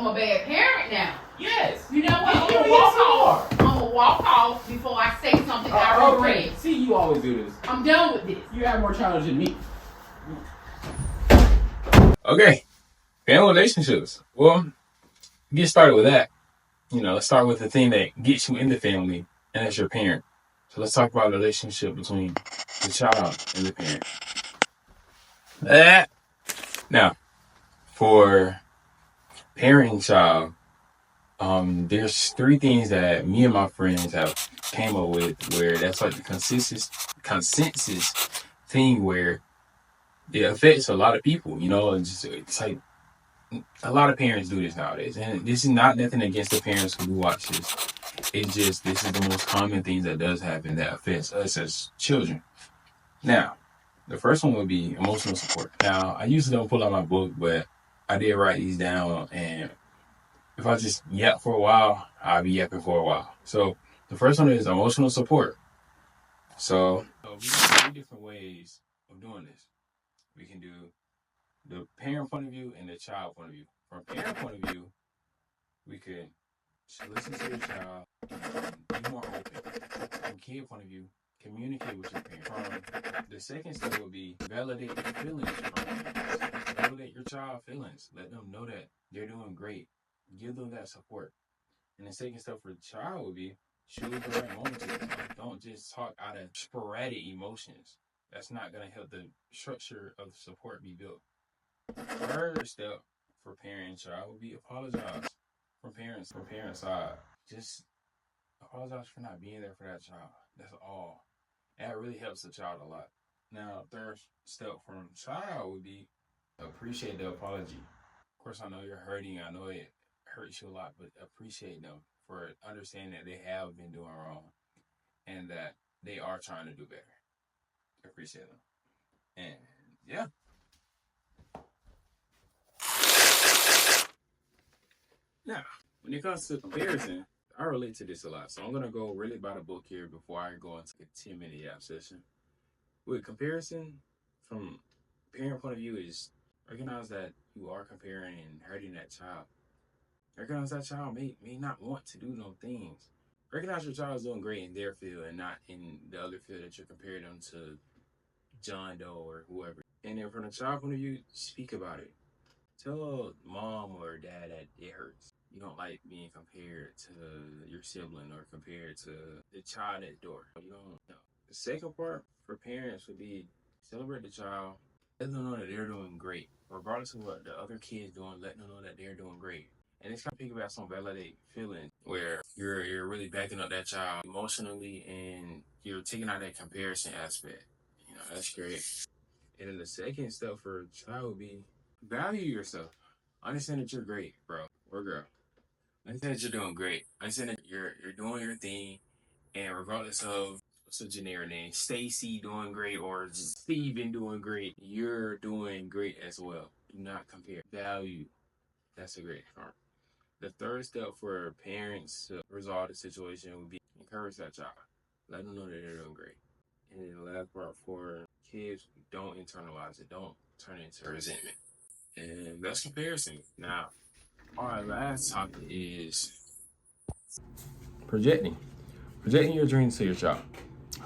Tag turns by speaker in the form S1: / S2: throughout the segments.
S1: I'm a bad parent now.
S2: Yes.
S1: You know what? I'm gonna walk off. I'm gonna walk off before I say something I regret.
S2: Okay. See, you always do this.
S1: I'm done with this.
S2: You have more challenge than me. Okay. Family relationships. Well, get started with that. Let's start with the thing that gets you in the family, and that's your parent. So let's talk about the relationship between the child and the parent. Now, for parent and child, there's 3 things that me and my friends have came up with where that's like the consensus thing where it affects a lot of people. It's like a lot of parents do this nowadays, and this is not nothing against the parents who do watch this. It's just this is the most common things that does happen that affects us as children. Now, the first one would be emotional support. Now, I usually don't pull out my book, but I did write these down, and if I just yap for a while, I'll be yapping for a while. So the first one is emotional support. So we have 3 different ways of doing this. We can do the parent point of view and the child point of view. From parent point of view, we could listen to your child, be more open. From kid point of view, communicate with your parent. The second step would be validate your feelings from parents. Validate your child's feelings. Let them know that they're doing great. Give them that support. And the second step for the child would be choose the right moment to them. Don't just talk out of sporadic emotions. That's not going to help the structure of support be built. Third step for parent and child would be apologize from parents side. Just apologize for not being there for that child. That's all. That really helps the child a lot. Now, third step from child would be appreciate the apology. Of course, I know you're hurting. I know it hurts you a lot, but appreciate them for understanding that they have been doing wrong and that they are trying to do better. Appreciate them. And yeah. Now, when it comes to comparison, I relate to this a lot. So I'm going to go really by the book here before I go into a 10-minute yap session. With comparison, from parent point of view, is recognize that you are comparing and hurting that child. Recognize that child may not want to do those things. Recognize your child is doing great in their field and not in the other field that you're comparing them to John Doe or whoever. And then from the child point of view, speak about it. Tell mom or dad that it hurts. You don't like being compared to your sibling or compared to the child next door. You don't know. The second part for parents would be celebrate the child. Let them know that they're doing great. Regardless of what the other kid's doing, let them know that they're doing great. And it's kind of piggyback on validate feelings where you're really backing up that child emotionally and you're taking out that comparison aspect. That's great. And then the second step for a child would be value yourself. Understand that you're great, bro or girl. Understand that you're doing great. Understand that you're doing your thing, and regardless of what's a generic name, Stacy doing great or Steven doing great, you're doing great as well. Do not compare. Value. That's a great part. The third step for parents to resolve the situation would be encourage that child. Let them know that they're doing great. And then the last part for kids, don't internalize it. Don't turn it into resentment. And that's comparison. Now, our last topic is projecting. Projecting your dreams to your child.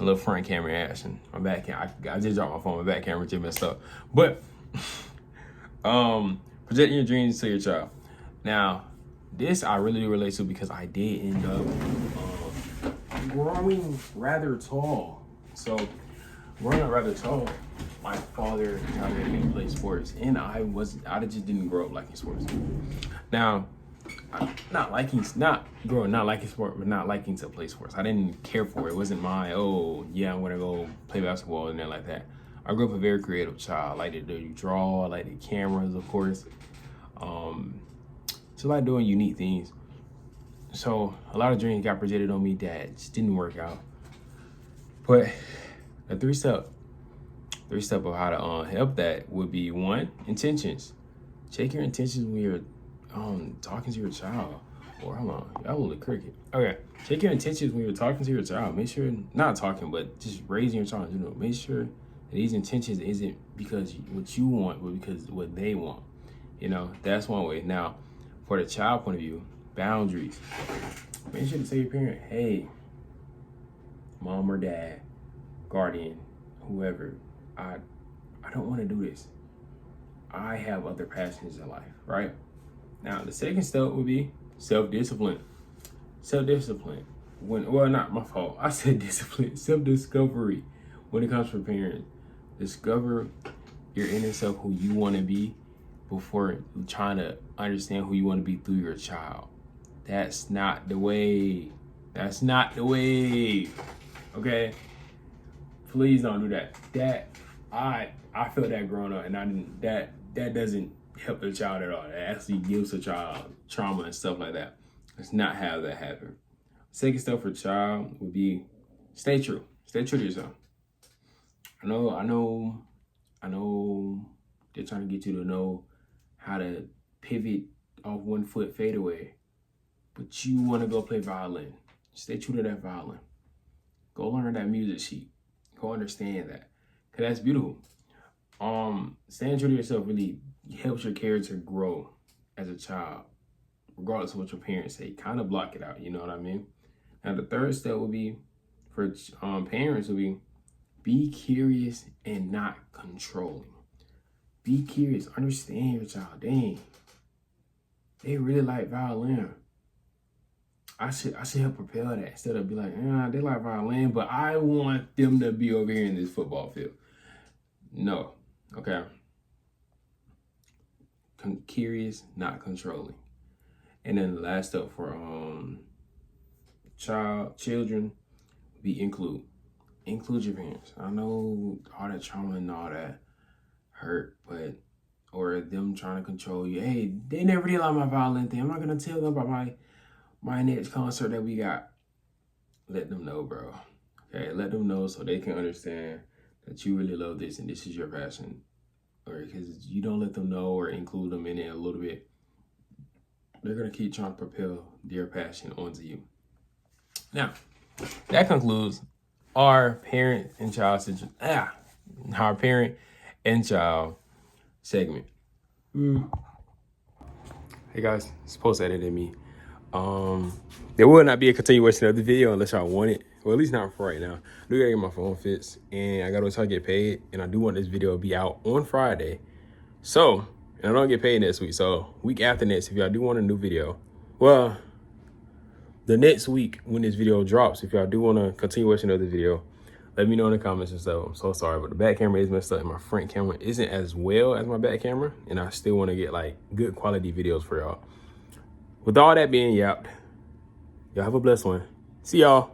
S2: I love front camera action. My back camera, I just dropped my phone. My back camera just messed up. But projecting your dreams to your child. Now, this I really relate to because I did end up growing rather tall. So, growing up rather tall, my father tried to get me to play sports, and I just didn't grow up liking sports. Now, not liking sport, but not liking to play sports. I didn't care for it. It wasn't my, I'm gonna go play basketball and then like that. I grew up a very creative child. I like to draw, I like the cameras, of course. So I like doing unique things. So a lot of dreams got projected on me that just didn't work out. But the three step of how to help that would be 1, intentions. Check your intentions when you're talking to your child. Or hold on, y'all will look cricket. Okay, check your intentions when you're talking to your child. Make sure, not talking, but just raising your child. Make sure that these intentions isn't because what you want, but because what they want. That's one way. Now, for the child point of view, boundaries. Make sure to tell your parent, hey, mom or dad, guardian, whoever, I don't want to do this. I have other passions in life, right? Now, the second step would be self-discipline. Self-discipline. Well, not my fault. I said discipline. Self-discovery. When it comes to parents, discover your inner self, who you want to be, before trying to understand who you want to be through your child. That's not the way. That's not the way. Okay? Please don't do that. I felt that growing up, and I didn't. That doesn't help the child at all. It actually gives the child trauma and stuff like that. Let's not have that happen. Second step for child would be stay true. Stay true to yourself. I know they're trying to get you to know how to pivot off 1 foot fadeaway, but you want to go play violin. Stay true to that violin. Go learn that music sheet. Go understand that, cause that's beautiful. Staying true to yourself really helps your character grow as a child, regardless of what your parents say. Kind of block it out, you know what I mean? Now, the third step would be for parents would be curious and not controlling. Be curious, understand your child. Dang, they really like violin. I should help propel that instead of be like, they like violin, but I want them to be over here in this football field. No, okay. Curious, not controlling. And then the last step for children, be include your parents. I know all that trauma and all that hurt, or them trying to control you. Hey, they never did like my violin thing. I'm not gonna tell them about my next concert that we got. Let them know, bro. Okay, let them know so they can understand that you really love this and this is your passion. Or because you don't let them know or include them in it a little bit, they're gonna keep trying to propel their passion onto you. Now, that concludes our parent and child segment. Hey guys, it's post edited me. There will not be a continuation of the video unless y'all want it. Well, at least not for right now. I do gotta get my phone fixed, and I gotta try to get paid. And I do want this video to be out on Friday. So, and I don't get paid next week. So, week after next, if y'all do want a new video, well, the next week when this video drops, if y'all do want a continuation of the video, let me know in the comments and stuff. I'm so sorry, but the back camera is messed up and my front camera isn't as well as my back camera, and I still want to get like good quality videos for y'all. With all that being yapped, y'all have a blessed one. See y'all.